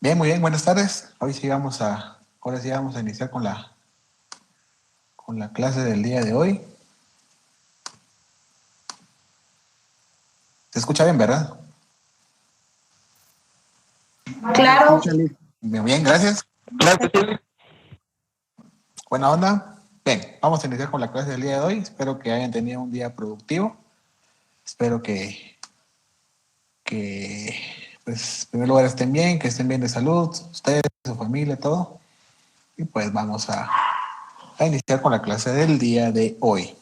Bien, muy bien, buenas tardes. Ahora sí vamos a iniciar con la clase del día de hoy. ¿Se escucha bien, verdad? Claro. Bien, bien, gracias. Claro que sí. Buena onda. Bien, vamos a iniciar con la clase del día de hoy. Espero que hayan tenido un día productivo. Espero que pues, en primer lugar que estén bien de salud, ustedes, su familia, todo. Y pues vamos a iniciar con la clase del día de hoy.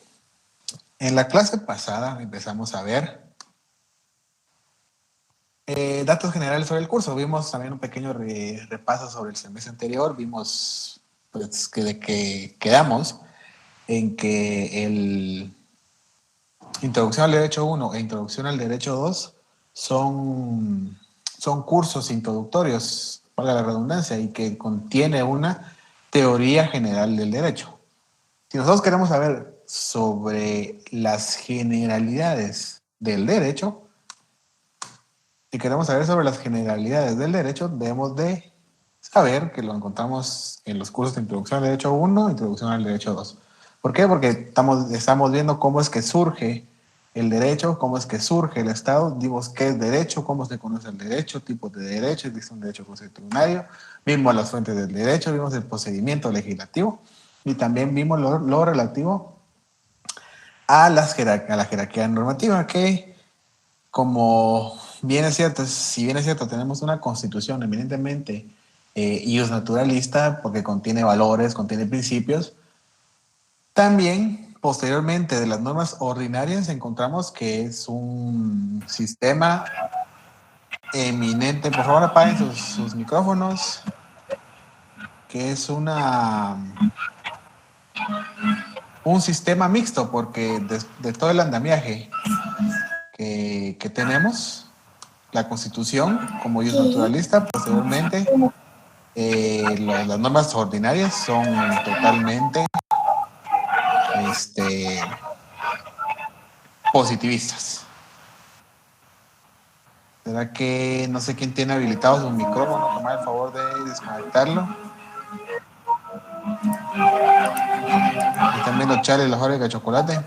En la clase pasada empezamos a ver datos generales sobre el curso. Vimos también un pequeño repaso sobre el semestre anterior. Vimos pues, que quedamos en que el Introducción al Derecho 1 e Introducción al Derecho 2 son cursos introductorios, valga la redundancia, y que contiene una teoría general del derecho. Si nosotros queremos saber sobre las generalidades del derecho, si queremos saber sobre las generalidades del derecho, debemos de saber que lo encontramos en los cursos de Introducción al Derecho 1, Introducción al Derecho 2. ¿Por qué? Porque estamos viendo cómo es que surge el derecho, cómo es que surge el Estado, dimos qué es derecho, cómo se conoce el derecho, tipos de derecho, existe un derecho constitucionario, vimos las fuentes del derecho, vimos el procedimiento legislativo y también vimos lo relativo a la jerarquía normativa, que como bien es cierto, si bien es cierto, tenemos una constitución eminentemente naturalista, porque contiene valores, contiene principios, también posteriormente de las normas ordinarias encontramos que es un sistema eminente. Por favor, apaguen sus micrófonos, que es un sistema mixto, porque de todo el andamiaje que tenemos, la constitución como naturalista, posteriormente las normas ordinarias son totalmente positivistas. ¿Será que no sé quién tiene habilitado su micrófono? Tomar el favor de desconectarlo. Y también los chales, los Oreo de chocolate.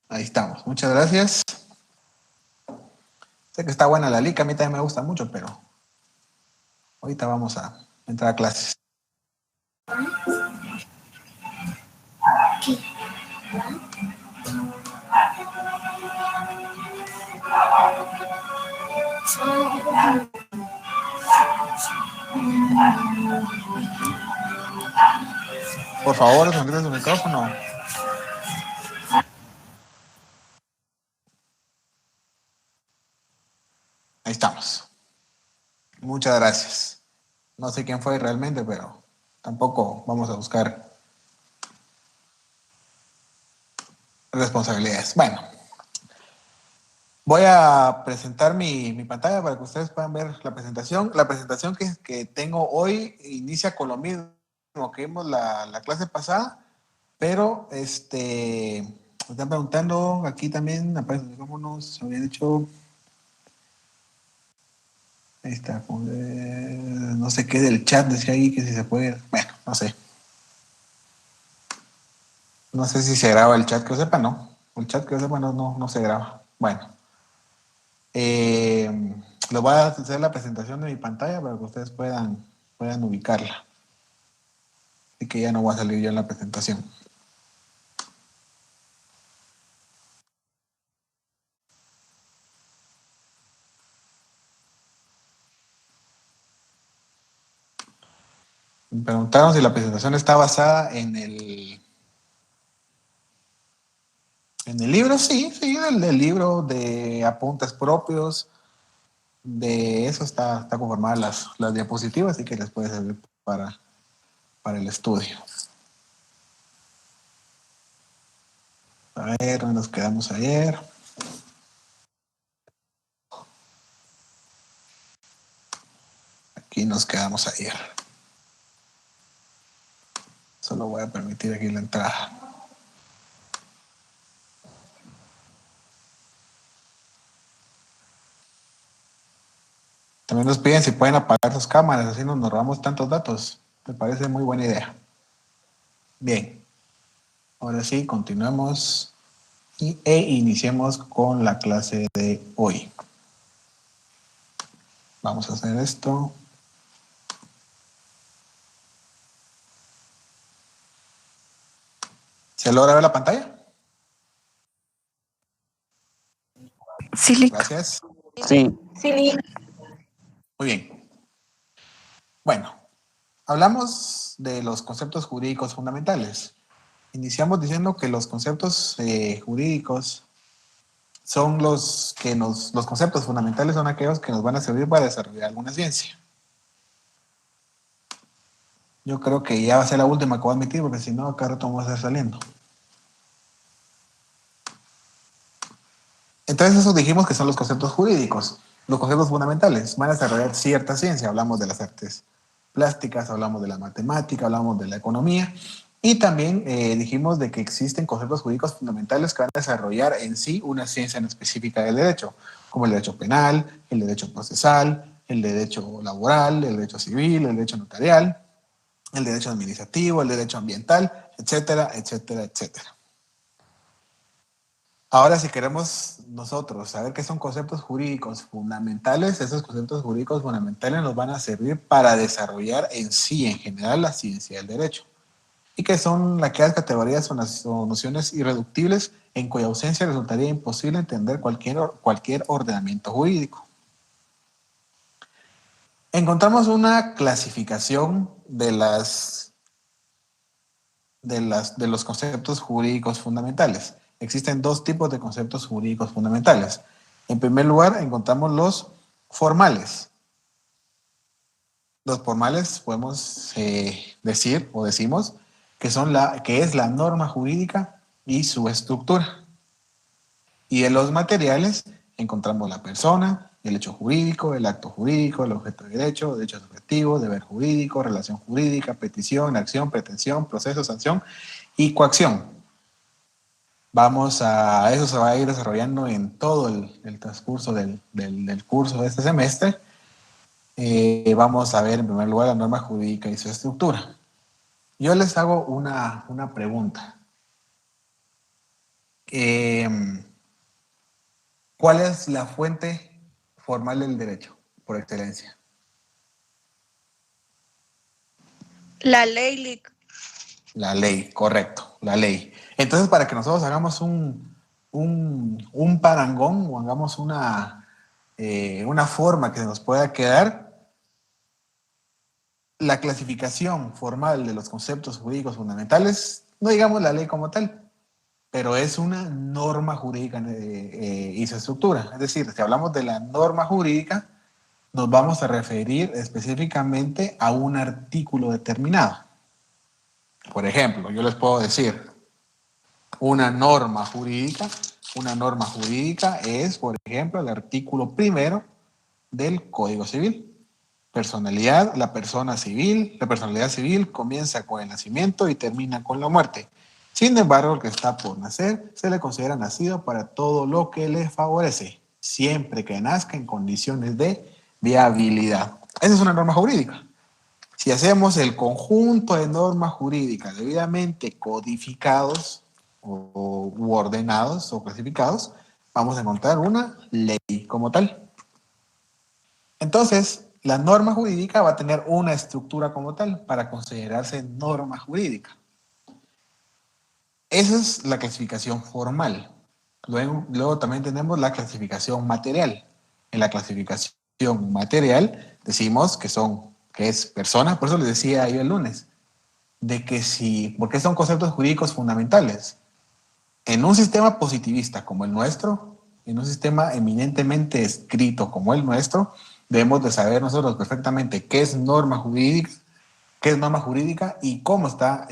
Ahí estamos. Muchas gracias. Sé que está buena la lica, a mí también me gusta mucho, pero ahorita vamos a entrar a clases. Por favor, desconecten su micrófono. Ahí estamos. Muchas gracias. No sé quién fue realmente, pero tampoco vamos a buscar responsabilidades. Bueno, voy a presentar mi pantalla para que ustedes puedan ver la presentación. La presentación que tengo hoy inicia con lo mismo que vimos la clase pasada, pero me están preguntando aquí también, aparecen los micrófonos, había dicho, ahí está, no sé qué del chat, decía ahí que si se puede, bueno, no sé. No sé si se graba el chat, que yo sepa, no. El chat que yo sepa no se graba. Bueno. Les voy a hacer la presentación de mi pantalla para que ustedes puedan ubicarla. Así que ya no voy a salir yo en la presentación. Me preguntaron si la presentación está basada en el libro. Sí, del libro de apuntes propios. De eso está conformada las diapositivas, así que les puede servir para el estudio. A ver, ¿dónde nos quedamos ayer? Aquí nos quedamos ayer. Solo voy a permitir aquí la entrada. También nos piden si pueden apagar sus cámaras, así no nos robamos tantos datos. Me parece muy buena idea. Bien. Ahora sí, continuamos e iniciemos con la clase de hoy. Vamos a hacer esto. ¿Se logra ver la pantalla? Sí, Gracias. sí. Muy bien. Bueno, hablamos de los conceptos jurídicos fundamentales. Iniciamos diciendo que los conceptos jurídicos son los conceptos fundamentales son aquellos que nos van a servir para desarrollar alguna ciencia. Yo creo que ya va a ser la última que voy a admitir, porque si no, acá rato vamos a estar saliendo. Entonces, eso dijimos que son los conceptos jurídicos. Los conceptos fundamentales van a desarrollar cierta ciencia. Hablamos de las artes plásticas, hablamos de la matemática, hablamos de la economía. Y también dijimos de que existen conceptos jurídicos fundamentales que van a desarrollar en sí una ciencia en específica del derecho, como el derecho penal, el derecho procesal, el derecho laboral, el derecho civil, el derecho notarial, el derecho administrativo, el derecho ambiental, etcétera, etcétera, etcétera. Ahora, si queremos nosotros saber qué son conceptos jurídicos fundamentales, esos conceptos jurídicos fundamentales nos van a servir para desarrollar en sí, en general, la ciencia del derecho. Y que son aquellas categorías o nociones irreductibles en cuya ausencia resultaría imposible entender cualquier ordenamiento jurídico. Encontramos una clasificación de los conceptos jurídicos fundamentales. Existen dos tipos de conceptos jurídicos fundamentales. En primer lugar, encontramos los formales. Los formales podemos decir o decimos que es la norma jurídica y su estructura. Y en los materiales encontramos la persona, el hecho jurídico, el acto jurídico, el objeto de derecho subjetivo, deber jurídico, relación jurídica, petición, acción, pretensión, proceso, sanción y coacción. Eso se va a ir desarrollando en todo el transcurso del curso de este semestre. Vamos a ver en primer lugar la norma jurídica y su estructura. Yo les hago una pregunta. ¿Cuál es la fuente formal del derecho por excelencia? La ley. La ley, correcto, la ley. Entonces, para que nosotros hagamos un parangón o hagamos una forma que se nos pueda quedar, la clasificación formal de los conceptos jurídicos fundamentales, no digamos la ley como tal, pero es una norma jurídica y su estructura. Es decir, si hablamos de la norma jurídica, nos vamos a referir específicamente a un artículo determinado. Por ejemplo, yo les puedo decir, una norma jurídica es, por ejemplo, el artículo 1 del Código Civil. Personalidad, la personalidad civil comienza con el nacimiento y termina con la muerte. Sin embargo, el que está por nacer se le considera nacido para todo lo que le favorece, siempre que nazca en condiciones de viabilidad. Esa es una norma jurídica. Si hacemos el conjunto de normas jurídicas debidamente codificados u ordenados o clasificados, vamos a encontrar una ley como tal. Entonces, la norma jurídica va a tener una estructura como tal para considerarse norma jurídica. Esa es la clasificación formal. Luego también tenemos la clasificación material. En la clasificación material decimos que es persona, por eso les decía yo el lunes, porque son conceptos jurídicos fundamentales. En un sistema positivista como el nuestro, en un sistema eminentemente escrito como el nuestro, debemos de saber nosotros perfectamente qué es norma jurídica y cómo está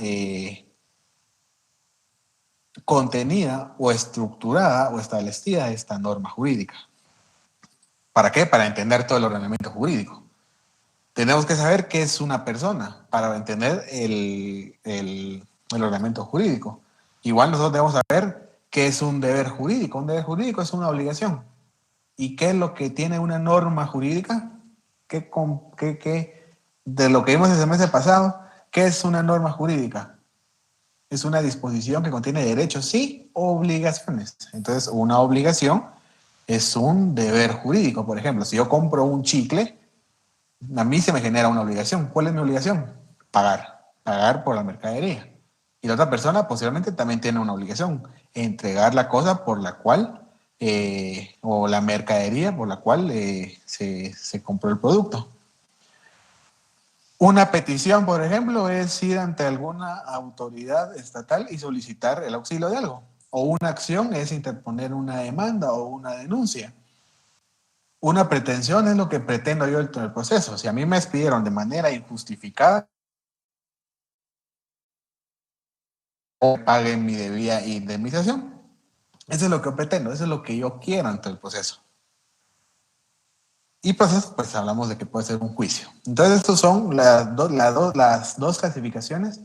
contenida o estructurada o establecida esta norma jurídica. ¿Para qué? Para entender todo el ordenamiento jurídico. Tenemos que saber qué es una persona para entender el ordenamiento jurídico. Igual nosotros debemos saber qué es un deber jurídico. Un deber jurídico es una obligación. ¿Y qué es lo que tiene una norma jurídica? De lo que vimos el semestre pasado, ¿qué es una norma jurídica? Es una disposición que contiene derechos y obligaciones. Entonces, una obligación es un deber jurídico. Por ejemplo, si yo compro un chicle, a mí se me genera una obligación. ¿Cuál es mi obligación? Pagar por la mercadería. Y la otra persona posiblemente también tiene una obligación, entregar la cosa por la cual, o la mercadería por la cual se compró el producto. Una petición, por ejemplo, es ir ante alguna autoridad estatal y solicitar el auxilio de algo. O una acción es interponer una demanda o una denuncia. Una pretensión es lo que pretendo yo en el proceso. Si a mí me despidieron de manera injustificada, o paguen mi debida indemnización. Eso es lo que pretendo, eso es lo que yo quiero ante el proceso. Y proceso, pues hablamos de que puede ser un juicio. Entonces, estos son las dos clasificaciones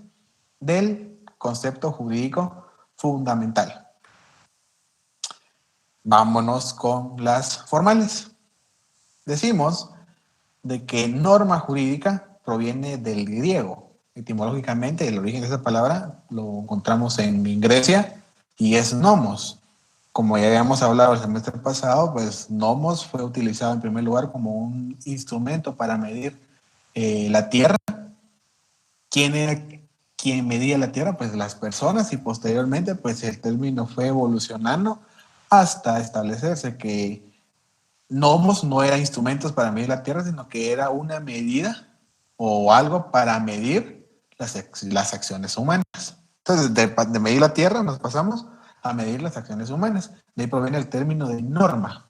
del concepto jurídico fundamental. Vámonos con las formales. Decimos de que norma jurídica proviene del griego. Etimológicamente, el origen de esa palabra lo encontramos en Grecia y es nomos. Como ya habíamos hablado el semestre pasado, pues nomos fue utilizado en primer lugar como un instrumento para medir la tierra. ¿Quién era quien medía la tierra? Pues las personas, y posteriormente pues el término fue evolucionando hasta establecerse que nomos no eran instrumentos para medir la tierra, sino que era una medida o algo para medir las acciones humanas. Entonces, de medir la tierra nos pasamos a medir las acciones humanas. De ahí proviene el término de norma.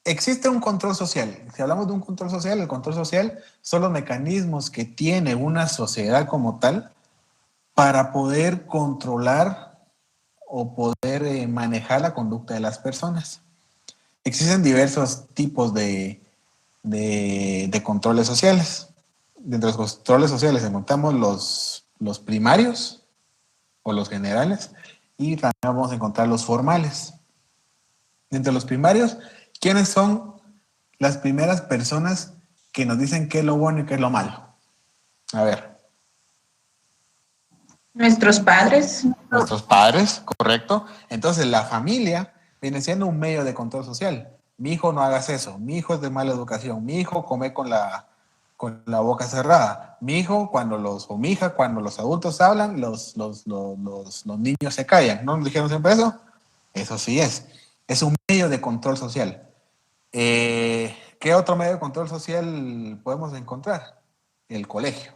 Existe un control social. Si hablamos de un control social, el control social son los mecanismos que tiene una sociedad como tal para poder controlar o poder manejar la conducta de las personas. Existen diversos tipos de controles sociales. Dentro de los controles sociales encontramos los primarios o los generales y también vamos a encontrar los formales. Entre los primarios, ¿quiénes son las primeras personas que nos dicen qué es lo bueno y qué es lo malo? A ver. Nuestros padres. Nuestros padres, correcto. Entonces, la familia viene siendo un medio de control social. Mi hijo no hagas eso, mi hijo es de mala educación, mi hijo come con la boca cerrada, mi hijo o mi hija cuando los adultos hablan, los niños se callan. ¿No nos dijeron siempre eso? Eso sí es un medio de control social. ¿Qué otro medio de control social podemos encontrar? El colegio.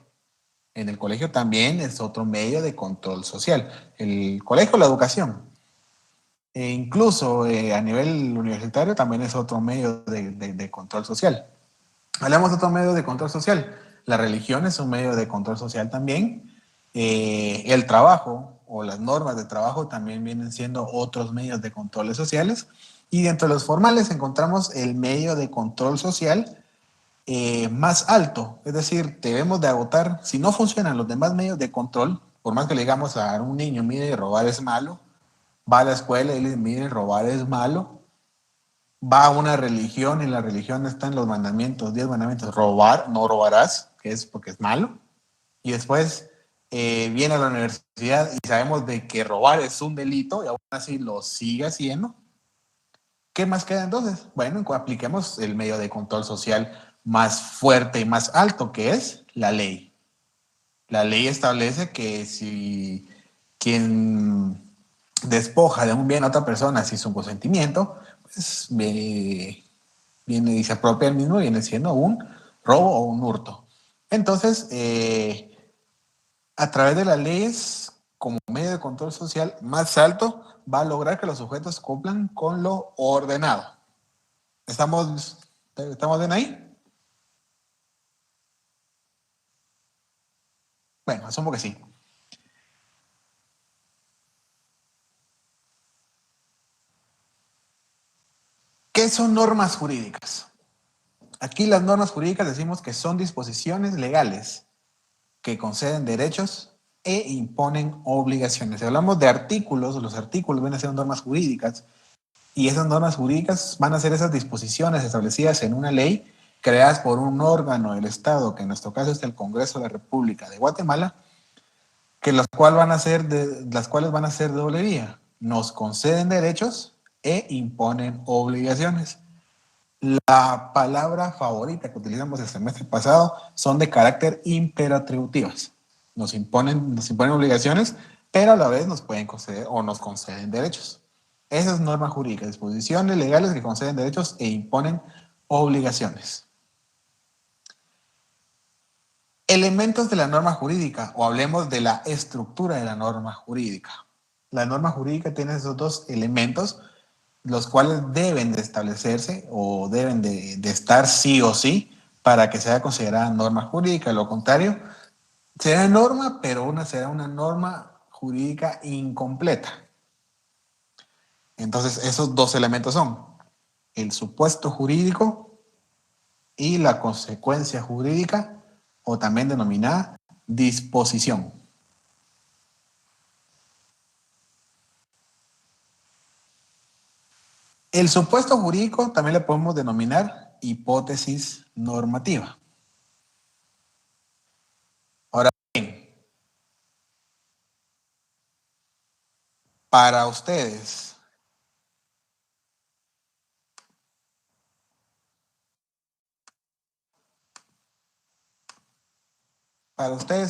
En el colegio también es otro medio de control social. El colegio, la educación. E incluso a nivel universitario también es otro medio de control social. Hablamos de otro medio de control social. La religión es un medio de control social también. El trabajo o las normas de trabajo también vienen siendo otros medios de controles sociales. Y dentro de los formales encontramos el medio de control social más alto. Es decir, debemos de agotar, si no funcionan los demás medios de control, por más que le digamos a un niño, mire, robar es malo, va a la escuela y le dice, mire, robar es malo, va a una religión y la religión está en los mandamientos, 10 mandamientos, robar, no robarás, que es porque es malo, y después viene a la universidad y sabemos de que robar es un delito y aún así lo sigue haciendo. ¿Qué más queda entonces? Bueno, apliquemos el medio de control social más fuerte y más alto, que es la ley. La ley establece que si quien despoja de un bien a otra persona sin su consentimiento, pues viene y se apropia el mismo, viene siendo un robo o un hurto. Entonces, a través de las leyes, como medio de control social más alto, va a lograr que los sujetos cumplan con lo ordenado. ¿Estamos bien ahí? Bueno, asumo que sí. ¿Qué son normas jurídicas? Aquí las normas jurídicas decimos que son disposiciones legales que conceden derechos e imponen obligaciones. Si hablamos de artículos, los artículos van a ser normas jurídicas y esas normas jurídicas van a ser esas disposiciones establecidas en una ley creadas por un órgano del Estado, que en nuestro caso es el Congreso de la República de Guatemala, que las cuales van a ser de doble vía. Nos conceden derechos e imponen obligaciones. La palabra favorita que utilizamos el semestre pasado son de carácter imperatributivas. Nos imponen obligaciones, pero a la vez nos pueden conceder o nos conceden derechos. Esas normas jurídicas, disposiciones legales que conceden derechos e imponen obligaciones. Elementos de la norma jurídica, o hablemos de la estructura de la norma jurídica. La norma jurídica tiene esos dos elementos, los cuales deben de establecerse o deben de estar sí o sí para que sea considerada norma jurídica. Lo contrario, será norma, pero será una norma jurídica incompleta. Entonces, esos dos elementos son el supuesto jurídico y la consecuencia jurídica, o también denominada disposición. El supuesto jurídico también le podemos denominar hipótesis normativa. Ahora bien, para ustedes,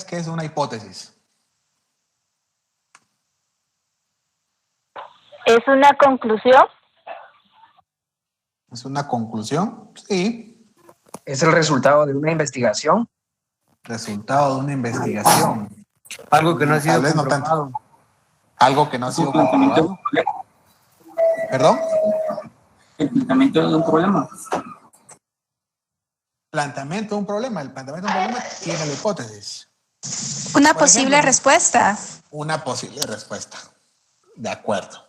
¿qué es una hipótesis? ¿Es una conclusión? ¿Es una conclusión? Sí. ¿Es el resultado de una investigación? Resultado de una investigación. Algo que no ha sido Tal vez comprobado. no tanto. Algo que no ha sido comprobado. ¿Perdón? El planteamiento de un problema. Planteamiento de un problema. El planteamiento de un problema tiene la hipótesis. Una Por posible ejemplo, respuesta. Una posible respuesta. De acuerdo.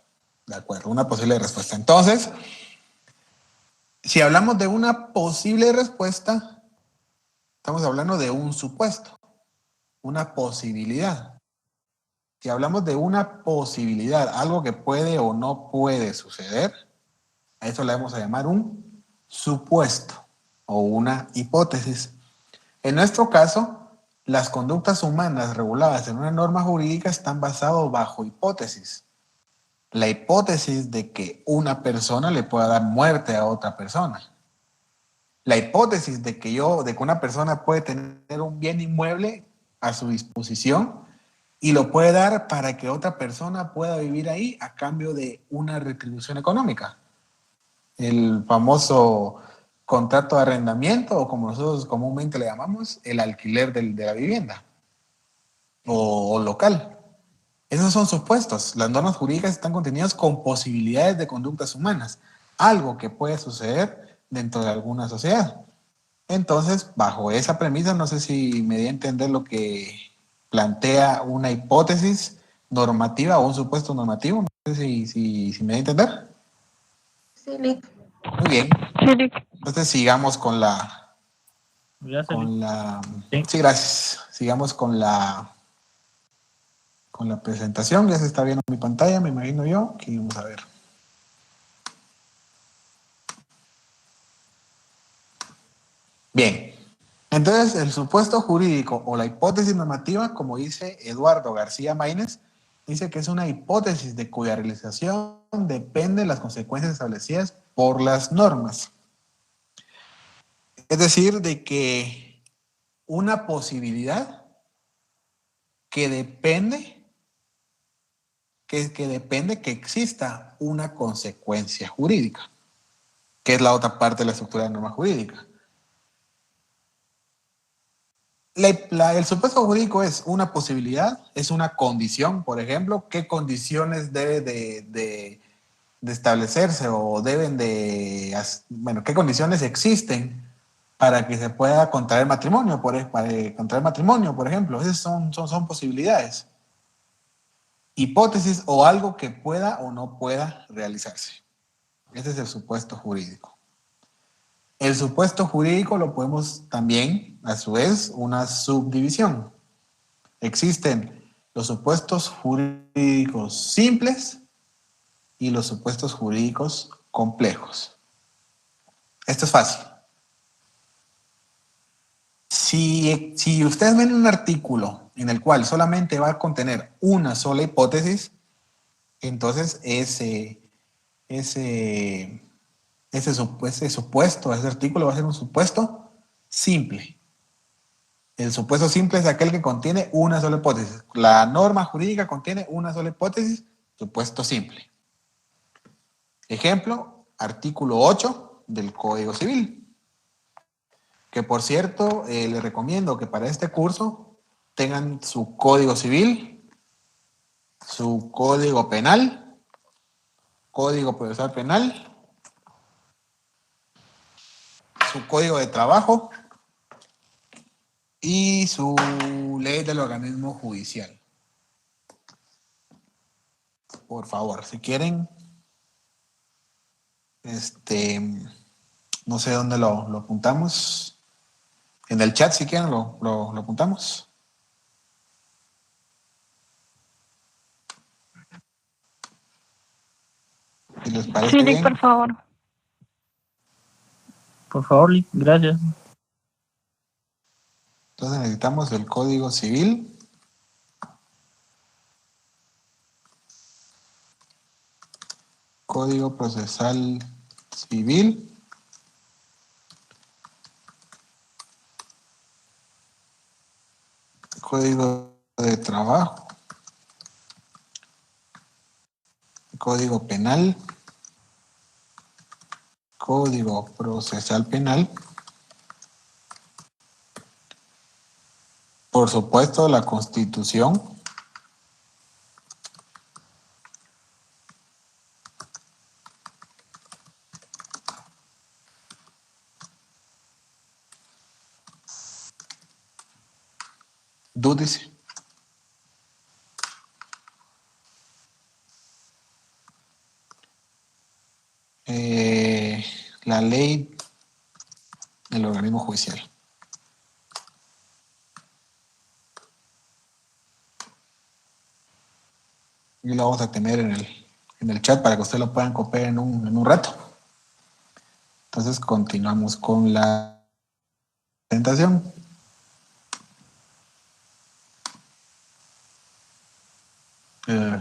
Una posible respuesta. Entonces, si hablamos de una posible respuesta, estamos hablando de un supuesto, una posibilidad. Si hablamos de una posibilidad, algo que puede o no puede suceder, a eso le vamos a llamar un supuesto o una hipótesis. En nuestro caso, las conductas humanas reguladas en una norma jurídica están basadas bajo hipótesis. La hipótesis de que una persona le pueda dar muerte a otra persona. La hipótesis de que una persona puede tener un bien inmueble a su disposición y lo puede dar para que otra persona pueda vivir ahí a cambio de una retribución económica. El famoso contrato de arrendamiento, o como nosotros comúnmente le llamamos, el alquiler de la vivienda o local. Esos son supuestos. Las normas jurídicas están contenidas con posibilidades de conductas humanas, algo que puede suceder dentro de alguna sociedad. Entonces, bajo esa premisa, no sé si me di a entender lo que plantea una hipótesis normativa o un supuesto normativo. No sé si me di a entender. Sí, Lick. Muy bien. Sí, Lick. Entonces, sigamos con la... Sí. Sí, gracias. Sigamos con la presentación. Ya se está viendo mi pantalla, me imagino yo. Aquí vamos a ver. Bien. Entonces, el supuesto jurídico o la hipótesis normativa, como dice Eduardo García Maínez, dice que es una hipótesis de cuya realización depende de las consecuencias establecidas por las normas. Es decir, de que una posibilidad que depende que exista una consecuencia jurídica, que es la otra parte de la estructura de la norma jurídica. El supuesto jurídico es una posibilidad, es una condición, por ejemplo, qué condiciones debe de establecerse o qué condiciones existen para que se pueda contraer matrimonio, contraer matrimonio, por ejemplo. Esas son posibilidades. Hipótesis o algo que pueda o no pueda realizarse. Ese es el supuesto jurídico. El supuesto jurídico lo podemos también, a su vez, una subdivisión. Existen los supuestos jurídicos simples y los supuestos jurídicos complejos. Esto es fácil. Si ustedes ven un artículo en el cual solamente va a contener una sola hipótesis, entonces ese supuesto, ese artículo va a ser un supuesto simple. El supuesto simple es aquel que contiene una sola hipótesis. La norma jurídica contiene una sola hipótesis, supuesto simple. Ejemplo, artículo 8 del Código Civil. Que por cierto, les recomiendo que para este curso tengan su Código Civil, su Código Penal, Código Procesal Penal, su Código de Trabajo y su ley del organismo judicial. Por favor, si quieren, no sé dónde lo apuntamos. En el chat, si quieren, lo apuntamos. Si les parece Sí, bien. por favor. Por favor, Lick, gracias. Entonces necesitamos el Código Civil. Código Procesal Civil. Código de Trabajo. Código Penal. Código Procesal Penal. Por supuesto, la Constitución. Dice. La ley del organismo judicial. Y lo vamos a tener en el chat para que ustedes lo puedan copiar en un rato. Entonces continuamos con la presentación.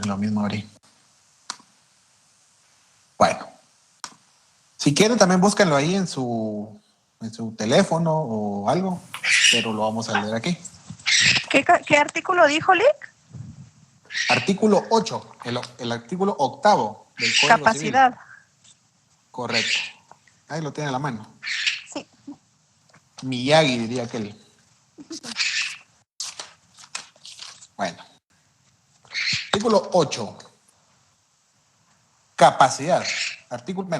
Lo mismo abrí. Bueno. Si quieren también búsquenlo ahí en su teléfono o algo, pero lo vamos a leer aquí. ¿Qué artículo dijo, Lick? Artículo 8, el artículo 8 del Código Capacidad. Civil. Correcto. Ahí lo tiene a la mano. Sí. Miyagi diría aquel. Bueno. Artículo 8. Capacidad.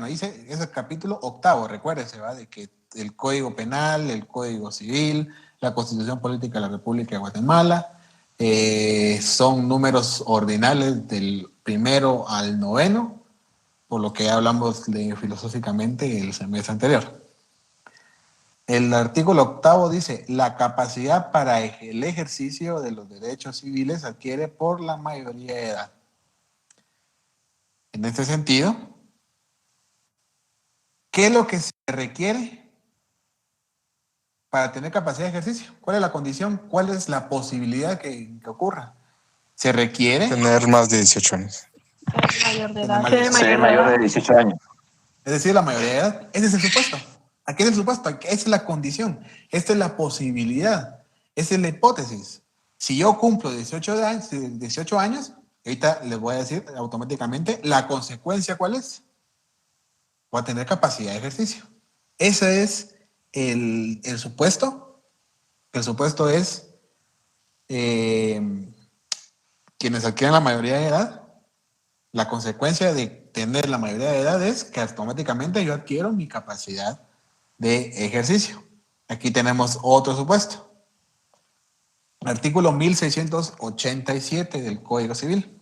Dice, es el capítulo 8, recuérdese, ¿va? De que el Código Penal, el Código Civil, la Constitución Política de la República de Guatemala, son números ordinales del 1 al 9, por lo que ya hablamos filosóficamente el semestre anterior. El artículo 8 dice, la capacidad para el ejercicio de los derechos civiles adquiere por la mayoría de edad. En este sentido, ¿qué es lo que se requiere para tener capacidad de ejercicio? ¿Cuál es la condición? ¿Cuál es la posibilidad que ocurra? Se requiere tener más de 18 años. Mayor de Tener edad. más de Ser mayor de 18 años. Es decir, la mayoría de edad. Ese es el supuesto. Aquí es el supuesto. Esa es la condición. Esta es la posibilidad. Esa es la hipótesis. Si yo cumplo 18 años, ahorita les voy a decir automáticamente la consecuencia, ¿cuál es? Voy a tener capacidad de ejercicio. Ese es el supuesto. El supuesto es quienes adquieren la mayoría de edad. La consecuencia de tener la mayoría de edad es que automáticamente yo adquiero mi capacidad de ejercicio. Aquí tenemos otro supuesto. Artículo 1687 del Código Civil.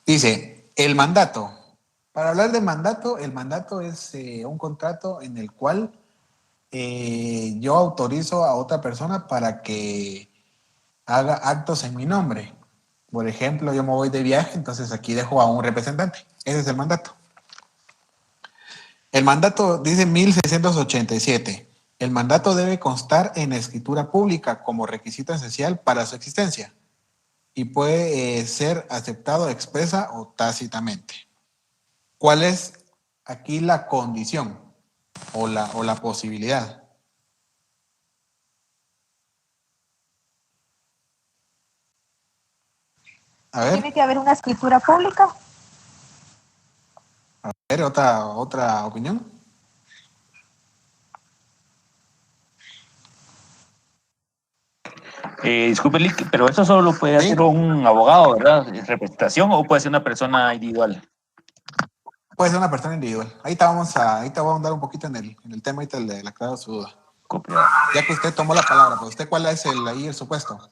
Dice, el mandato. Para hablar de mandato, el mandato es un contrato en el cual yo autorizo a otra persona para que haga actos en mi nombre. Por ejemplo, yo me voy de viaje, entonces aquí dejo a un representante. Ese es el mandato. El mandato dice 1687. El mandato debe constar en escritura pública como requisito esencial para su existencia y puede ser aceptado expresa o tácitamente. ¿Cuál es aquí la condición o la posibilidad? A ver. Tiene que haber una escritura pública. A ver, otra opinión. Disculpe, Lick, pero eso solo lo puede Sí. hacer un abogado, ¿verdad? ¿Representación o puede ser una persona individual? Puede ser una persona individual. Ahorita voy a andar un poquito en el tema ahorita de la aclaro su duda. Copiado. Ya que usted tomó la palabra, pues usted cuál es el supuesto.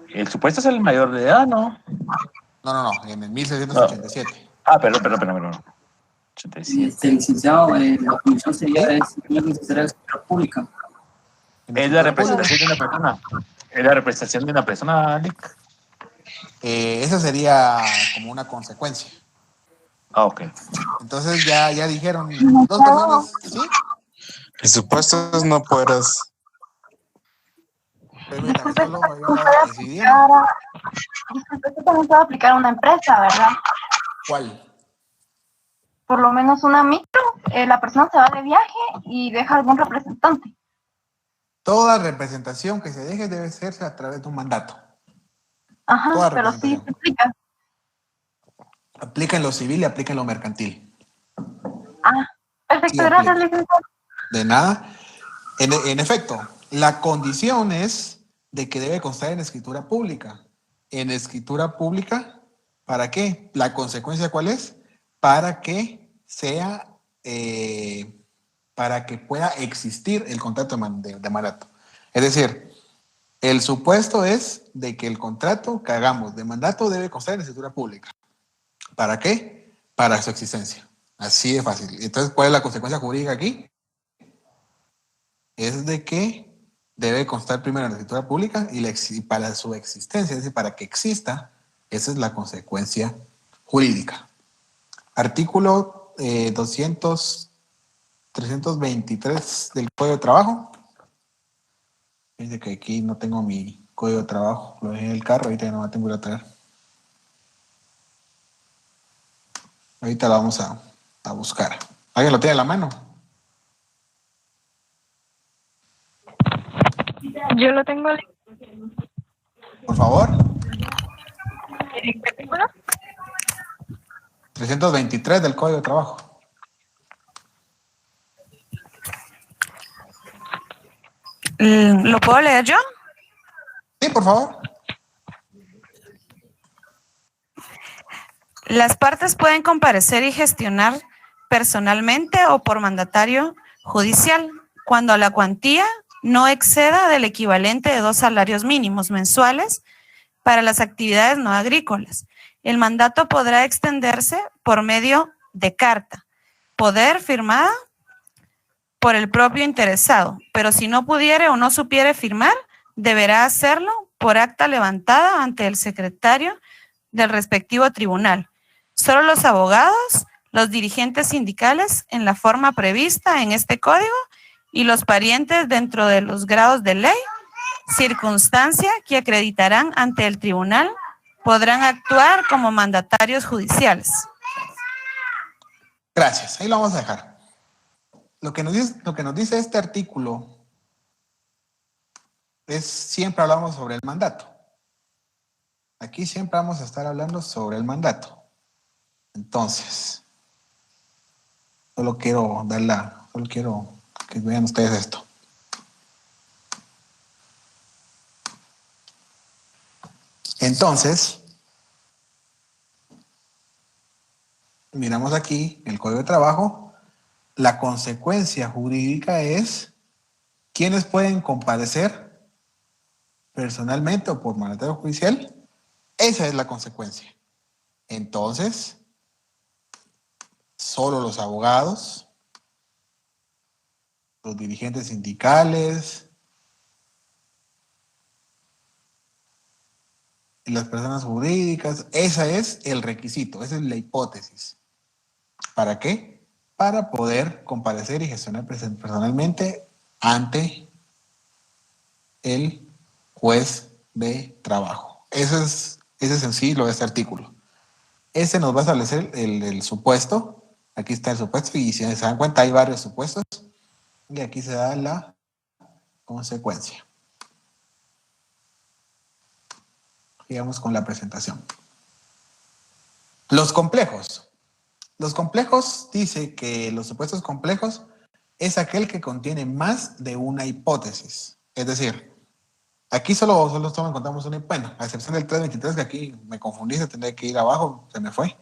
El supuesto es el mayor de edad, ¿no? No, en el 1687. Perdón. 87. Licenciado, la comisión sería tiene que ser escritura pública. ¿Es la representación de una persona? ¿Es la representación de una persona, Lick? Eso sería como una consecuencia. Ah, ok. Entonces ya dijeron dos personas, ¿sí? El supuesto es no puedas. Permítame, Disculpe, solo esto voy también a puede decidir. disculpe, esto también puede aplicar a una empresa, ¿verdad? ¿Cuál? Por lo menos una micro, la persona se va de viaje y deja algún representante. Toda representación que se deje debe hacerse a través de un mandato. Ajá, Toda pero sí representación. se explica. Aplica en lo civil y aplica en lo mercantil. Ah, perfecto, Sí, gracias, aplica. licenciado. De nada. En efecto, la condición es de que debe constar en escritura pública. En escritura pública, ¿para qué? ¿La consecuencia cuál es? Para que sea, para que pueda existir el contrato de mandato. Es decir, el supuesto es de que el contrato que hagamos de mandato debe constar en escritura pública. ¿Para qué? Para su existencia. Así de fácil. Entonces, ¿cuál es la consecuencia jurídica aquí? Es de que debe constar primero en la escritura pública y para su existencia, es decir, para que exista, esa es la consecuencia jurídica. Artículo 323 del Código de Trabajo. Fíjense que aquí no tengo mi código de trabajo, lo dejé en el carro, ahorita ya no me tengo que ir a traer. Ahorita lo vamos a buscar. ¿Alguien lo tiene a la mano? Yo lo tengo. Por favor. ¿En qué artículo? 323 del Código de Trabajo. ¿Lo puedo leer yo? Sí, por favor. Las partes pueden comparecer y gestionar personalmente o por mandatario judicial cuando la cuantía no exceda del equivalente de 2 salarios mínimos mensuales para las actividades no agrícolas. El mandato podrá extenderse por medio de carta, poder firmada por el propio interesado, pero si no pudiere o no supiere firmar, deberá hacerlo por acta levantada ante el secretario del respectivo tribunal. Solo los abogados, los dirigentes sindicales en la forma prevista en este código y los parientes dentro de los grados de ley, circunstancia que acreditarán ante el tribunal, podrán actuar como mandatarios judiciales. Gracias, ahí lo vamos a dejar. Lo que nos dice este artículo es, siempre hablamos sobre el mandato. Aquí siempre vamos a estar hablando sobre el mandato. Entonces, solo quiero Que vean ustedes esto. Entonces, miramos aquí el Código de Trabajo. La consecuencia jurídica es quiénes pueden comparecer personalmente o por mandatario judicial. Esa es la consecuencia. Entonces, solo los abogados, los dirigentes sindicales, y las personas jurídicas, ese es el requisito, esa es la hipótesis. ¿Para qué? Para poder comparecer y gestionar personalmente ante el juez de trabajo. Ese es en sí lo de este artículo. Ese nos va a establecer el supuesto. Aquí está el supuesto y si se dan cuenta hay varios supuestos y aquí se da la consecuencia. Sigamos con la presentación. Los complejos. Los complejos dice que los supuestos complejos es aquel que contiene más de una hipótesis. Es decir, aquí solo encontramos una, bueno, a excepción del 323, que aquí me confundí, se tendría que ir abajo, se me fue.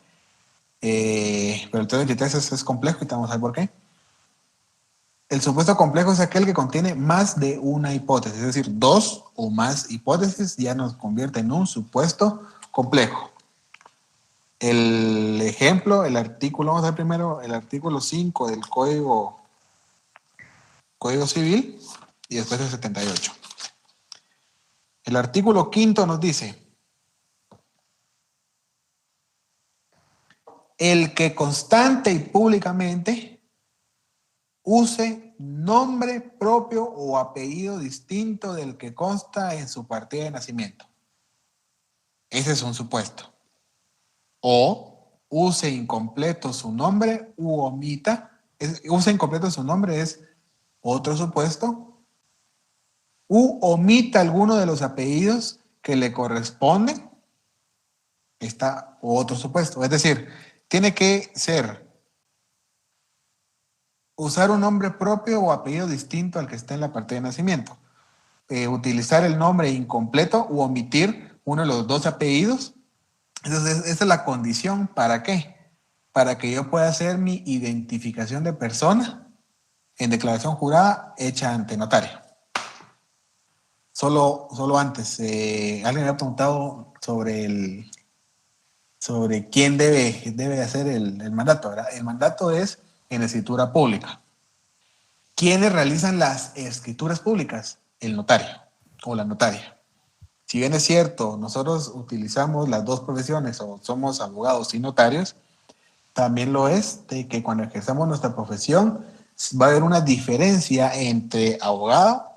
Pero el 323 es complejo y te vamos a ver por qué. El supuesto complejo es aquel que contiene más de una hipótesis, es decir, dos o más hipótesis ya nos convierte en un supuesto complejo. El ejemplo, el artículo, vamos a ver primero el artículo 5 del Código Civil y después el 78. El artículo 5 nos dice: el que constante y públicamente use nombre propio o apellido distinto del que consta en su partida de nacimiento. Ese es un supuesto. O use incompleto su nombre u omita. Use incompleto su nombre es otro supuesto. U omita alguno de los apellidos que le corresponden. Está otro supuesto. Es decir, tiene que ser usar un nombre propio o apellido distinto al que está en la partida de nacimiento. Utilizar el nombre incompleto u omitir uno de los dos apellidos. Entonces, esa es la condición. ¿Para qué? Para que yo pueda hacer mi identificación de persona en declaración jurada hecha ante notario. Solo antes, alguien me había preguntado sobre quién debe hacer el mandato, ¿verdad? El mandato es en escritura pública. ¿Quiénes realizan las escrituras públicas? El notario o la notaria. Si bien es cierto, nosotros utilizamos las dos profesiones o somos abogados y notarios, también lo es de que cuando ejerzamos nuestra profesión va a haber una diferencia entre abogado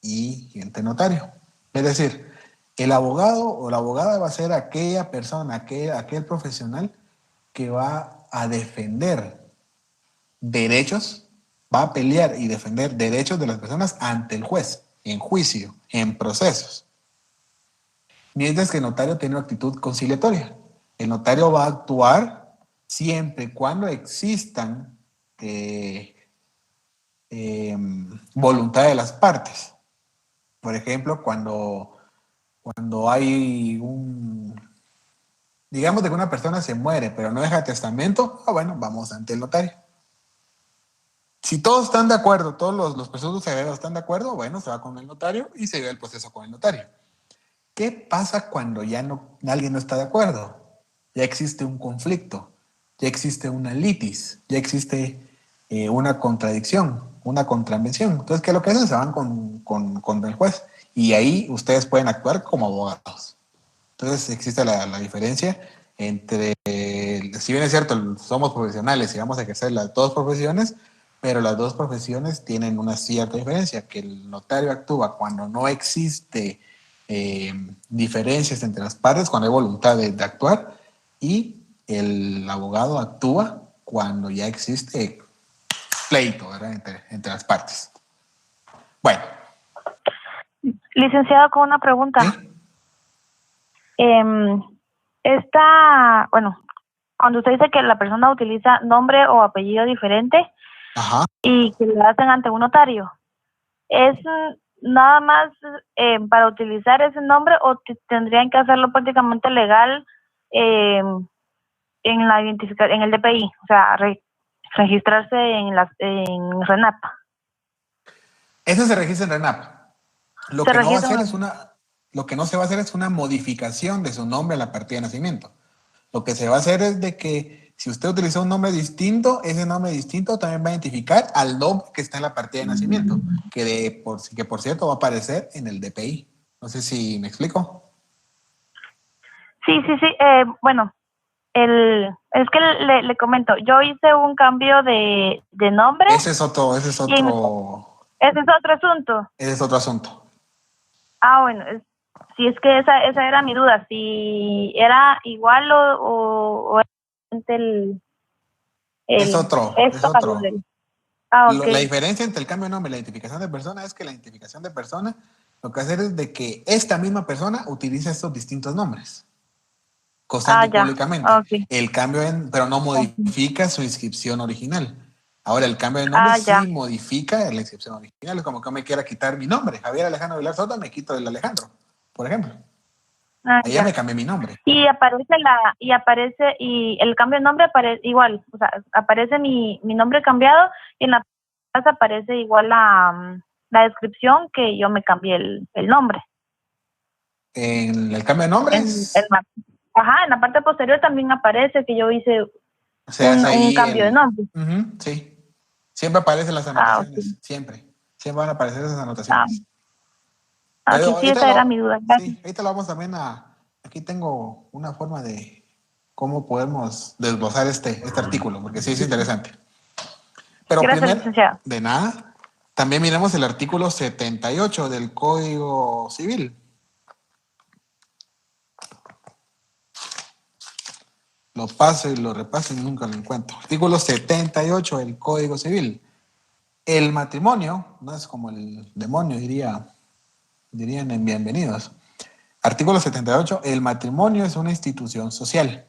y entre notario. Es decir, el abogado o la abogada va a ser aquella persona, aquel profesional que va a defender derechos, va a pelear y defender derechos de las personas ante el juez, en juicio, en procesos. Mientras que el notario tiene una actitud conciliatoria. El notario va a actuar siempre y cuando existan voluntad de las partes. Por ejemplo, cuando hay digamos de que una persona se muere, pero no deja testamento, bueno, vamos ante el notario. Si todos están de acuerdo, todos los presuntos herederos están de acuerdo, bueno, se va con el notario y se lleva el proceso con el notario. ¿Qué pasa cuando ya alguien no está de acuerdo? Ya existe un conflicto, ya existe una litis, ya existe una contradicción, una contravención. Entonces, ¿qué es lo que hacen? Se van con el juez y ahí ustedes pueden actuar como abogados. Entonces, existe la diferencia entre, si bien es cierto, somos profesionales y vamos a ejercer las dos profesiones, pero las dos profesiones tienen una cierta diferencia, que el notario actúa cuando no existe diferencias entre las partes, cuando hay voluntad de actuar, y el abogado actúa cuando ya existe pleito, ¿verdad? Entre las partes. Bueno. Licenciado, con una pregunta. ¿Sí? Cuando usted dice que la persona utiliza nombre o apellido diferente, Ajá. y que lo hacen ante un notario. ¿Es nada más para utilizar ese nombre o tendrían que hacerlo prácticamente legal en la en el DPI, o sea, registrarse en RENAP? Eso se registra en RENAP. Lo Se que no va a registra hacer lo que no se va a hacer es una modificación de su nombre a la partida de nacimiento. Lo que se va a hacer es de que si usted utilizó un nombre distinto, ese nombre distinto también va a identificar al nombre que está en la partida de nacimiento, que por cierto va a aparecer en el DPI. No sé si me explico. Sí. Bueno, es que le comento, yo hice un cambio de nombre. Ese es otro Ese es otro asunto. Ese es otro asunto. Bueno, si es que esa era mi duda, si era igual o Es otro. Ok. La diferencia entre el cambio de nombre y la identificación de persona es que la identificación de persona lo que hace es de que esta misma persona utiliza estos distintos nombres constante y públicamente. Okay. El cambio pero no modifica su inscripción original. Ahora, el cambio de nombre sí modifica la inscripción original. Es como que me quiera quitar mi nombre. Javier Alejandro Vilar Soto, me quito el Alejandro, por ejemplo. Ahí ya me cambié mi nombre. Y el cambio de nombre aparece igual, o sea, aparece mi nombre cambiado y en la casa aparece igual la descripción que yo me cambié el nombre. En el cambio de nombre. En la parte posterior también aparece que yo hice un cambio de nombre. Sí. Siempre aparecen las anotaciones. Siempre van a aparecer esas anotaciones. Sí, esa era mi duda. Sí, ahorita lo vamos también aquí tengo una forma de cómo podemos desglosar este artículo, porque sí es interesante. Pero gracias, licenciado. De nada, también miremos el artículo 78 del Código Civil. Lo paso y lo repaso y nunca lo encuentro. Artículo 78 del Código Civil. El matrimonio, no es como el demonio, dirían en Bienvenidos. Artículo 78, el matrimonio es una institución social.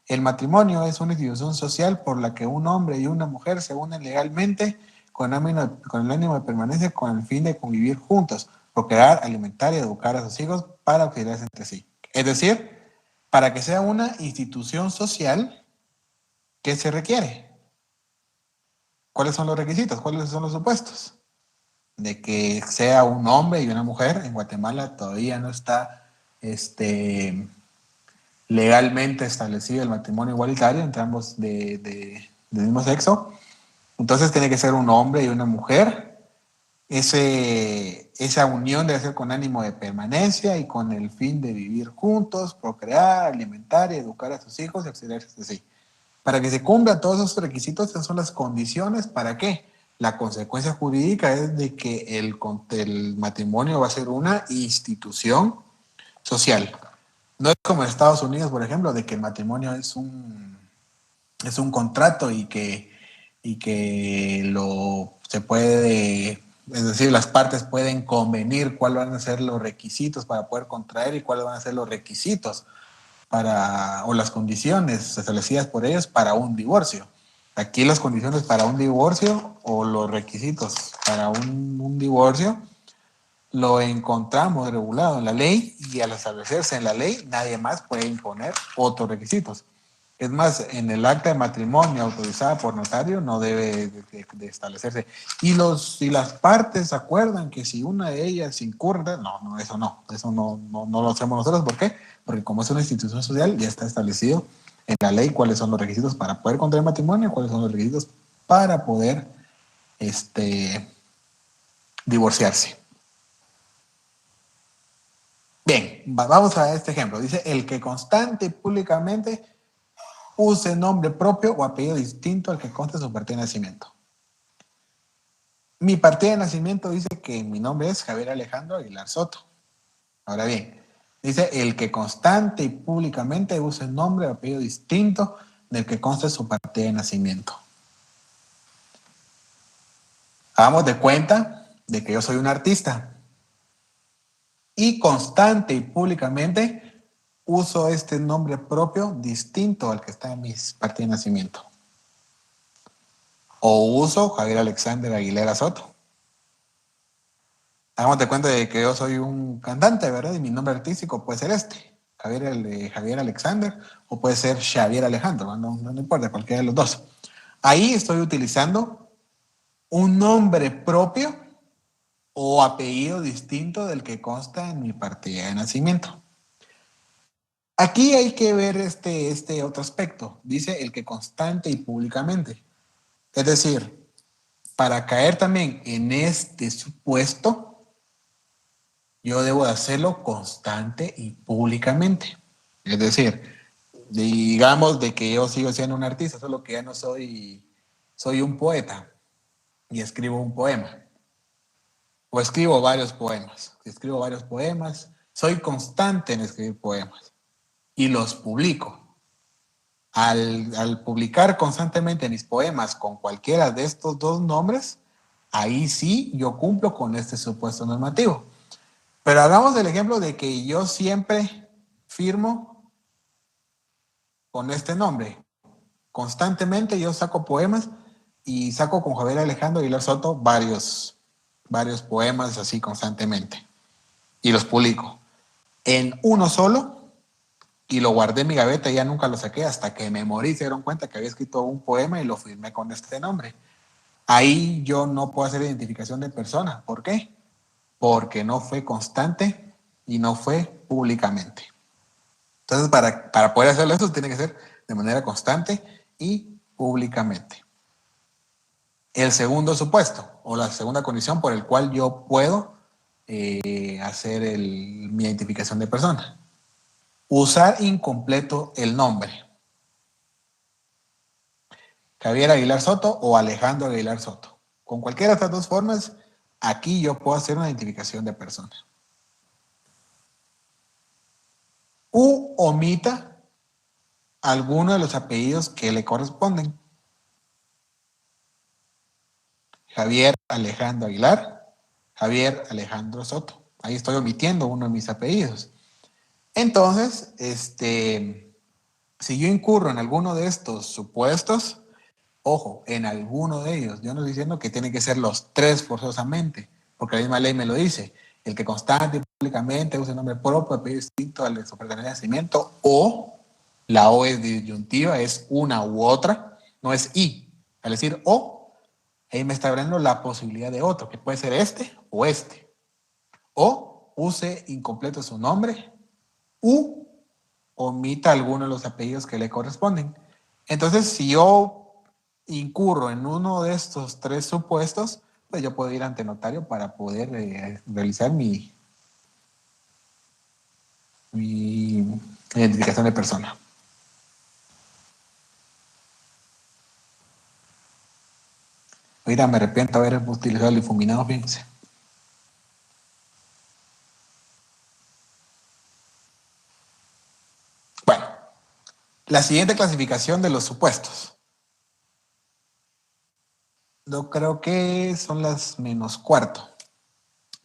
El matrimonio es una institución social por la que un hombre y una mujer se unen legalmente con el ánimo de permanencia con el fin de convivir juntos, procrear, alimentar y educar a sus hijos para auxiliarse entre sí. Es decir, para que sea una institución social, ¿qué se requiere? ¿Cuáles son los requisitos? ¿Cuáles son los supuestos? De que sea un hombre y una mujer. En Guatemala todavía no está legalmente establecido el matrimonio igualitario entre ambos del mismo sexo. Entonces tiene que ser un hombre y una mujer. Esa unión debe ser con ánimo de permanencia y con el fin de vivir juntos, procrear, alimentar y educar a sus hijos y auxiliarse entre sí. Para que se cumplan todos esos requisitos, esas son las condiciones. ¿Para qué? La consecuencia jurídica es de que el matrimonio va a ser una institución social. No es como en Estados Unidos, por ejemplo, de que el matrimonio es un contrato y que se puede, es decir, las partes pueden convenir cuáles van a ser los requisitos para poder contraer y cuáles van a ser los requisitos o las condiciones establecidas por ellos para un divorcio. Aquí las condiciones para un divorcio o los requisitos para un divorcio lo encontramos regulado en la ley y al establecerse en la ley nadie más puede imponer otros requisitos. Es más, en el acta de matrimonio autorizada por notario no debe de establecerse. Y las partes acuerdan que si una de ellas incurre, eso no lo hacemos nosotros. ¿Por qué? Porque como es una institución social ya está establecido en la ley cuáles son los requisitos para poder contraer matrimonio, cuáles son los requisitos para poder divorciarse. Bien, vamos a este ejemplo. Dice, el que constante y públicamente use nombre propio o apellido distinto al que conste su partida de nacimiento. Mi partida de nacimiento dice que mi nombre es Javier Alejandro Aguilar Soto. Ahora bien, dice el que constante y públicamente use nombre o apellido distinto del que conste su partida de nacimiento. Hagamos de cuenta de que yo soy un artista y constante y públicamente uso este nombre propio distinto al que está en mi partida de nacimiento. o uso Javier Alexander Aguilera Soto. Hagamos de cuenta de que yo soy un cantante, ¿verdad? Y mi nombre artístico puede ser este, Javier Alexander, o puede ser Xavier Alejandro, no importa, cualquiera de los dos. Ahí estoy utilizando un nombre propio o apellido distinto del que consta en mi partida de nacimiento. Aquí hay que ver este otro aspecto. Dice el que constante y públicamente. Es decir, para caer también en este supuesto, yo debo de hacerlo constante y públicamente. Es decir, digamos de que yo sigo siendo un artista, solo que ya no soy un poeta y escribo un poema. O escribo varios poemas. Escribo varios poemas. Soy constante en escribir poemas. Y los publico. Al publicar constantemente mis poemas con cualquiera de estos dos nombres, ahí sí yo cumplo con este supuesto normativo. Pero hagamos el ejemplo de que yo siempre firmo con este nombre. Constantemente yo saco poemas y saco con Javier Alejandro Aguilar Soto varios poemas así constantemente. Y los publico en uno solo y lo guardé en mi gaveta y ya nunca lo saqué hasta que me morí. Se dieron cuenta que había escrito un poema y lo firmé con este nombre. Ahí yo no puedo hacer identificación de persona. ¿Por qué? Porque no fue constante y no fue públicamente. Entonces, para poder hacerlo eso, tiene que ser de manera constante y públicamente. El segundo supuesto, o la segunda condición por el cual yo puedo hacer mi identificación de persona. Usar incompleto el nombre. Javier Aguilar Soto o Alejandro Aguilar Soto. Con cualquiera de estas dos formas, aquí yo puedo hacer una identificación de persona. U omita alguno de los apellidos que le corresponden. Javier Alejandro Aguilar, Javier Alejandro Soto. Ahí estoy omitiendo uno de mis apellidos. Entonces, si yo incurro en alguno de estos supuestos, ojo, en alguno de ellos, yo no estoy diciendo que tienen que ser los tres forzosamente, porque la misma ley me lo dice. El que constante y públicamente use nombre propio, apellido distinto al de su pertenencia de nacimiento, o la O es disyuntiva, es una u otra, no es y. Al decir o, ahí me está abriendo la posibilidad de otro, que puede ser este o este. O use incompleto su nombre, u omita alguno de los apellidos que le corresponden. Entonces, si yo incurro en uno de estos tres supuestos, pues yo puedo ir ante notario para poder realizar mi identificación de persona. Mira, me arrepiento de haber utilizado el difuminado, fíjense. Bueno, la siguiente clasificación de los supuestos. Yo creo que son las menos cuarto.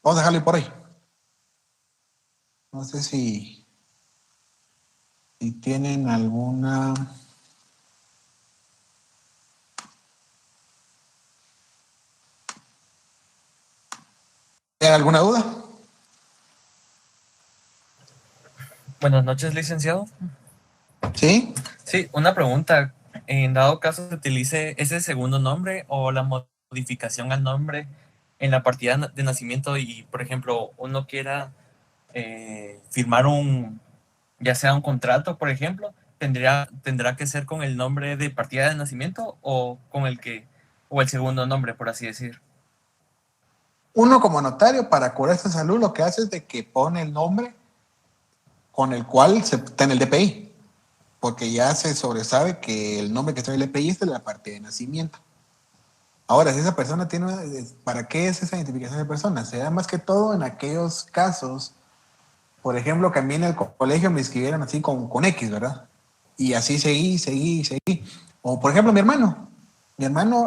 Vamos a dejarlo por ahí. No sé si tienen alguna... ¿Tienen alguna duda? Buenas noches, licenciado. ¿Sí? Sí, una pregunta. En dado caso se utilice ese segundo nombre o la modificación al nombre en la partida de nacimiento y, por ejemplo, uno quiera firmar ya sea un contrato, por ejemplo, tendrá que ser con el nombre de partida de nacimiento o con o el segundo nombre, por así decir. Uno como notario para curar esta salud lo que hace es de que pone el nombre con el cual se está en el DPI, porque ya se sobresabe que el nombre que está en el DPI es de la partida de nacimiento. Ahora, si esa persona tiene, ¿para qué es esa identificación de persona? Se da más que todo en aquellos casos, por ejemplo, que a mí en el colegio me inscribieron así con X, ¿verdad? Y así seguí. O por ejemplo, mi hermano,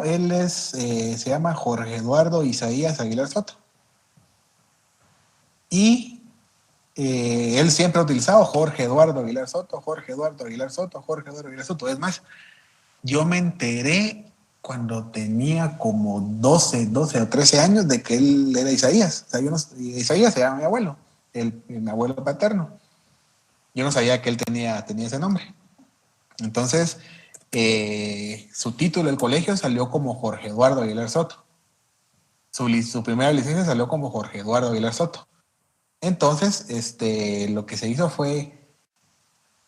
él se llama Jorge Eduardo Isaías Aguilar Soto. Y él siempre ha utilizado Jorge Eduardo Aguilar Soto, Jorge Eduardo Aguilar Soto, Jorge Eduardo Aguilar Soto. Es más, yo me enteré cuando tenía como 12 o 13 años de que él era Isaías. O sea, Isaías era mi abuelo, mi abuelo paterno. Yo no sabía que él tenía ese nombre. Entonces, su título del colegio salió como Jorge Eduardo Aguilar Soto. Su primera licencia salió como Jorge Eduardo Aguilar Soto. Entonces, lo que se hizo fue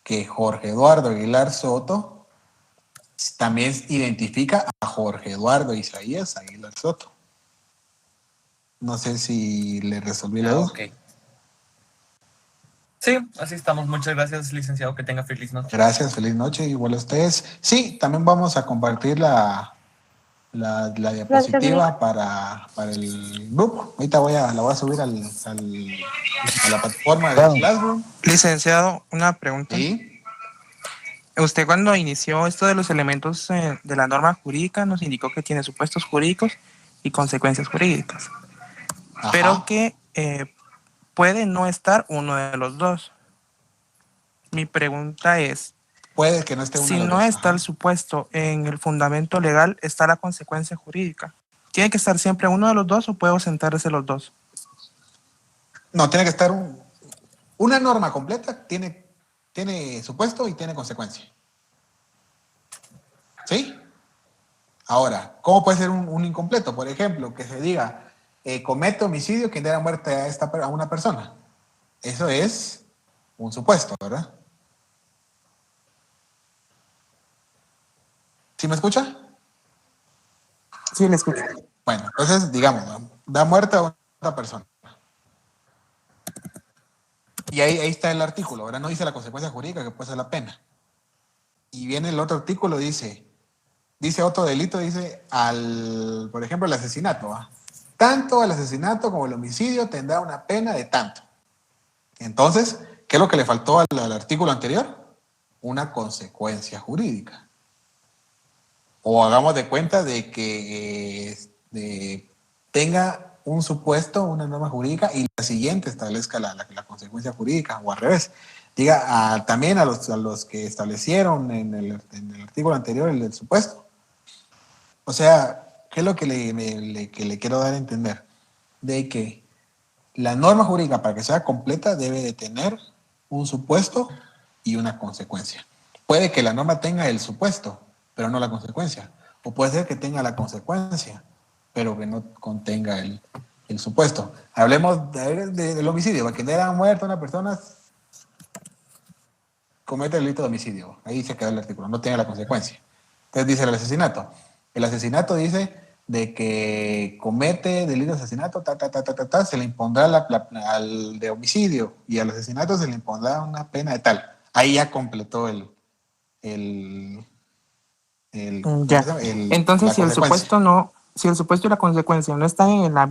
que Jorge Eduardo Aguilar Soto también identifica a Jorge Eduardo Isaías Aguilar Soto. No sé si le resolví la duda. Ok. Sí, así estamos. Muchas gracias, licenciado. Que tenga feliz noche. Gracias, feliz noche. Igual a ustedes. Sí, también vamos a compartir la diapositiva para el grupo. Ahorita la voy a subir a la plataforma de Classroom. Licenciado, una pregunta. ¿Sí? Usted cuando inició esto de los elementos de la norma jurídica nos indicó que tiene supuestos jurídicos y consecuencias jurídicas. Ajá. Pero que puede no estar uno de los dos. Mi pregunta es, puede que no esté uno si de los no dos. está el supuesto en el fundamento legal, está la consecuencia jurídica. ¿Tiene que estar siempre uno de los dos o puede ausentarse los dos? No, tiene que estar una norma completa, tiene supuesto y tiene consecuencia. ¿Sí? Ahora, ¿cómo puede ser un incompleto? Por ejemplo, que se diga, comete homicidio quien diera muerte a una persona. Eso es un supuesto, ¿verdad? ¿Sí me escucha? Sí, le escucho. Bueno, entonces, digamos, da muerte a otra persona. Y ahí está el artículo, ¿verdad? No dice la consecuencia jurídica, que puede ser la pena. Y viene el otro artículo, dice otro delito, por ejemplo, el asesinato. ¿Va? Tanto el asesinato como el homicidio tendrá una pena de tanto. Entonces, ¿qué es lo que le faltó al artículo anterior? Una consecuencia jurídica. O hagamos de cuenta de que tenga un supuesto, una norma jurídica, y la siguiente establezca la consecuencia jurídica, o al revés. Diga también a los que establecieron en el artículo anterior el supuesto. O sea, ¿qué es lo que le quiero dar a entender? De que la norma jurídica, para que sea completa, debe de tener un supuesto y una consecuencia. Puede que la norma tenga el supuesto, pero no la consecuencia. O puede ser que tenga la consecuencia, pero que no contenga el supuesto. Hablemos del homicidio. Para quien era muerta una persona, comete el delito de homicidio. Ahí se queda el artículo, no tiene la consecuencia. Entonces dice el asesinato. El asesinato dice de que comete delito de asesinato, se le impondrá al de homicidio, y al asesinato se le impondrá una pena de tal. Ahí ya completó Entonces, si el supuesto y la consecuencia no están en el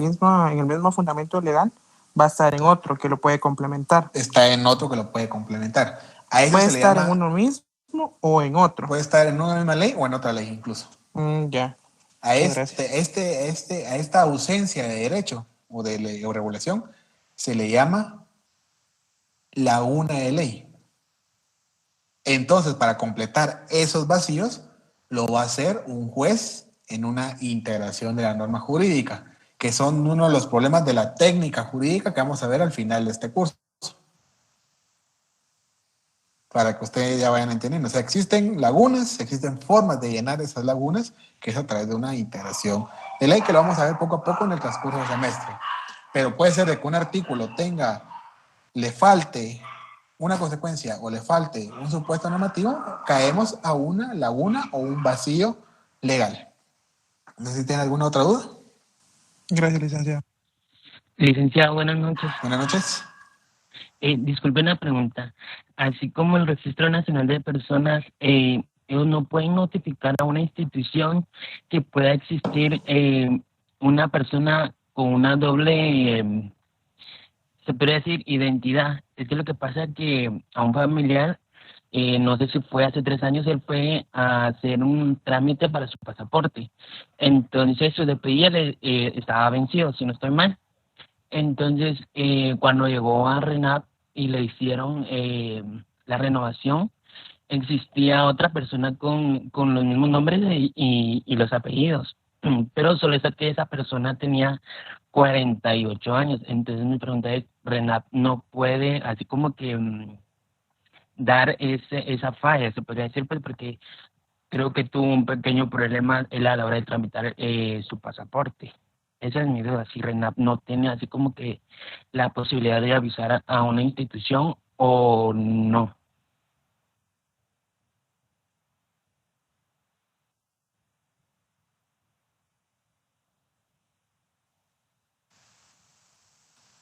mismo fundamento legal, va a estar en otro que lo puede complementar. Está en otro que lo puede complementar. A eso puede se estar le llama, en uno mismo o en otro. Puede estar en una misma ley o en otra ley incluso. Ya. A esta ausencia de derecho o de ley o regulación se le llama laguna de ley. Entonces, para completar esos vacíos, lo va a hacer un juez en una integración de la norma jurídica, que son uno de los problemas de la técnica jurídica que vamos a ver al final de este curso. Para que ustedes ya vayan entendiendo. O sea, existen lagunas, existen formas de llenar esas lagunas, que es a través de una integración de ley, que lo vamos a ver poco a poco en el transcurso del semestre. Pero puede ser de que un artículo le falte una consecuencia o le falte un supuesto normativo, caemos a una laguna o un vacío legal. No sé si tienen alguna otra duda. Gracias, licenciado. Licenciado, buenas noches. Buenas noches. Disculpe una pregunta. Así como el Registro Nacional de Personas, ellos no pueden notificar a una institución que pueda existir una persona con una doble, se podría decir, identidad. Es que lo que pasa es que a un familiar, no sé si fue hace 3 años, él fue a hacer un trámite para su pasaporte. Entonces su DPI estaba vencido, si no estoy mal. Entonces, cuando llegó a RENAP y le hicieron la renovación, existía otra persona con los mismos nombres y los apellidos, pero solo es que esa persona tenía 48 años. Entonces mi pregunta es, Renat no puede así como que dar esa falla, se podría decir, pues porque creo que tuvo un pequeño problema él a la hora de tramitar su pasaporte. Esa es mi duda, si Renat no tiene así como que la posibilidad de avisar a una institución o no.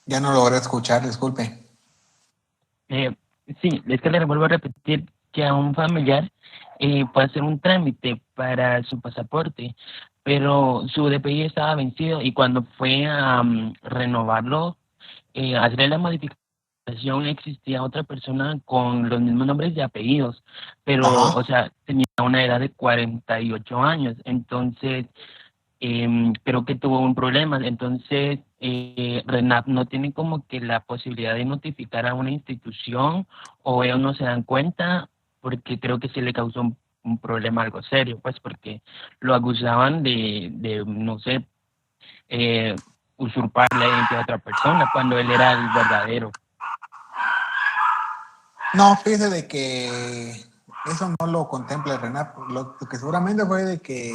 Ya no logré escuchar, disculpe. Sí, es que le vuelvo a repetir que a un familiar puede hacer un trámite para su pasaporte, pero su DPI estaba vencido y cuando fue a renovarlo, hacer la modificación, existía otra persona con los mismos nombres y apellidos, pero, Ajá. o sea, tenía una edad de 48 años, entonces creo que tuvo un problema. Entonces, Renat no tiene como que la posibilidad de notificar a una institución o ellos no se dan cuenta porque creo que sí le causó un problema algo serio, pues porque lo acusaban de no sé, usurpar la identidad de otra persona cuando él era el verdadero. No, fíjese de que eso no lo contempla el RENAP. Lo que seguramente fue de que,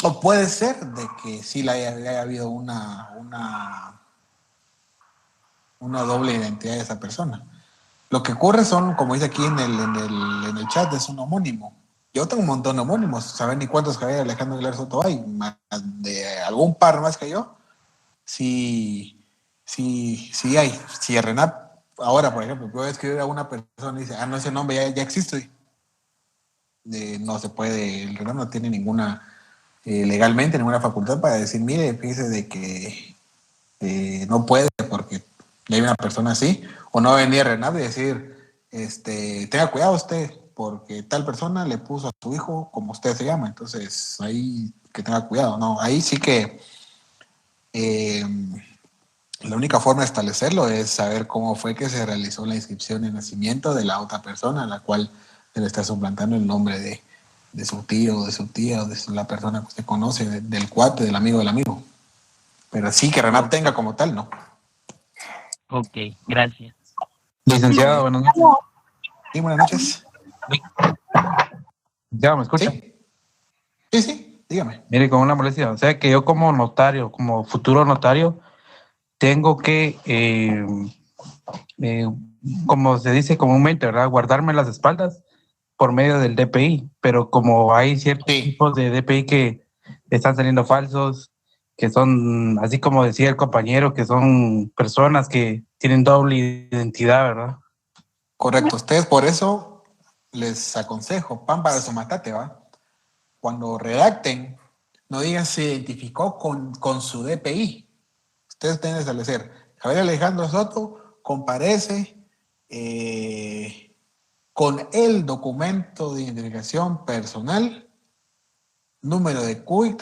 o puede ser de que sí le haya habido una doble identidad de esa persona. Lo que ocurre son, como dice aquí en el chat, es un homónimo. Yo tengo un montón de homónimos, saben ni cuántos Javier Alejandro Aguilar Soto hay, más de algún par más que yo. Sí hay. Si el RENAP, ahora, por ejemplo, puedo escribir a una persona y dice, no, ese nombre ya existe. No se puede, el RENAP no tiene ninguna, legalmente, ninguna facultad para decir, mire, fíjese de que no puede porque hay una persona así, o no venía RENAP y decir, tenga cuidado usted, porque tal persona le puso a su hijo como usted se llama, entonces ahí que tenga cuidado, no, ahí sí que la única forma de establecerlo es saber cómo fue que se realizó la inscripción de nacimiento de la otra persona a la cual se le está suplantando el nombre de su tío, de su tía, o de la persona que usted conoce, del cuate, del amigo. Pero sí que RENAP tenga como tal, ¿no? Ok, gracias. Licenciado, buenas noches. Sí, buenas noches. Ya, ¿me escucha? Sí, dígame. Mire, con una molestia, o sea que yo como notario, como futuro notario, tengo que, como se dice comúnmente, ¿verdad? Guardarme las espaldas por medio del DPI, pero como hay ciertos tipos de DPI que están saliendo falsos, que son, así como decía el compañero, que son personas que tienen doble identidad, ¿verdad? Correcto, ustedes por eso les aconsejo, pan para su matate, ¿va? Cuando redacten, no digan se identificó con su DPI. Ustedes tienen que establecer, Javier Alejandro Soto comparece con el documento de identificación personal, número de CUI,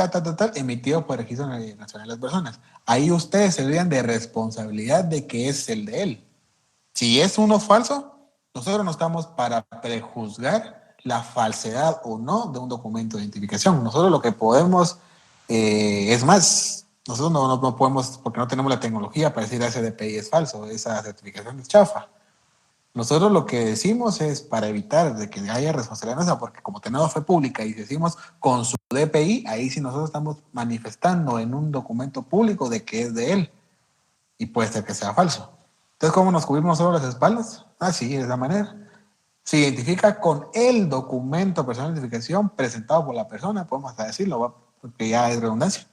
emitido por el Registro Nacional de las Personas. Ahí ustedes se olvidan de responsabilidad de que es el de él. Si es uno falso, nosotros no estamos para prejuzgar la falsedad o no de un documento de identificación. Nosotros lo que podemos, es más, nosotros no podemos, porque no tenemos la tecnología para decir ese DPI es falso, esa certificación es chafa. Nosotros lo que decimos es para evitar de que haya responsabilidad nuestra, porque como tenemos fe pública y decimos con su DPI, ahí sí nosotros estamos manifestando en un documento público de que es de él y puede ser que sea falso. Entonces, ¿cómo nos cubrimos solo las espaldas? Sí, de esa manera. Se identifica con el documento personal de identificación presentado por la persona, podemos hasta decirlo, porque ya es redundancia,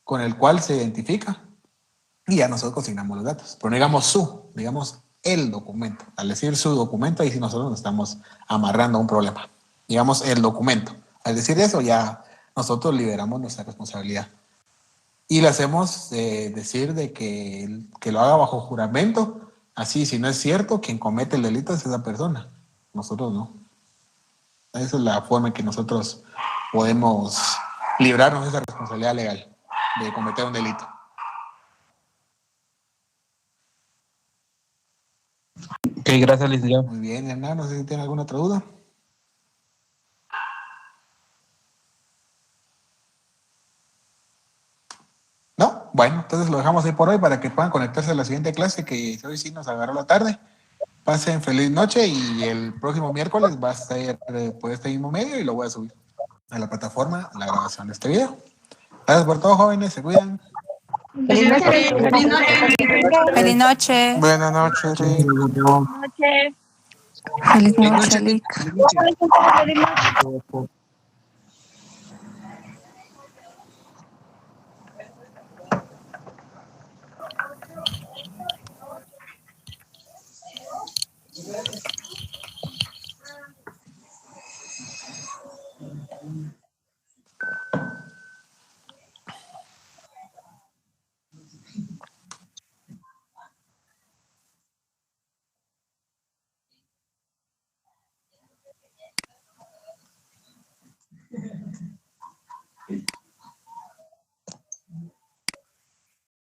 con el cual se identifica y ya nosotros consignamos los datos. Pero no digamos digamos el documento. Al decir su documento, ahí sí nosotros nos estamos amarrando a un problema. Digamos el documento. Al decir eso, ya nosotros liberamos nuestra responsabilidad. Y le hacemos decir de que lo haga bajo juramento. Así, si no es cierto, quien comete el delito es esa persona. Nosotros no. Esa es la forma en que nosotros podemos librarnos de esa responsabilidad legal de cometer un delito. Ok, gracias, licenciado. Muy bien, Hernán, no sé si tiene alguna otra duda. ¿No? Bueno, entonces lo dejamos ahí por hoy para que puedan conectarse a la siguiente clase, que hoy sí nos agarró la tarde. Pasen feliz noche y el próximo miércoles va a ser por este mismo medio y lo voy a subir a la plataforma, la grabación de este video. Gracias por todo, jóvenes, se cuidan. Feliz noche. Feliz noche. Buenas noches, Rick. Feliz noche, Lick.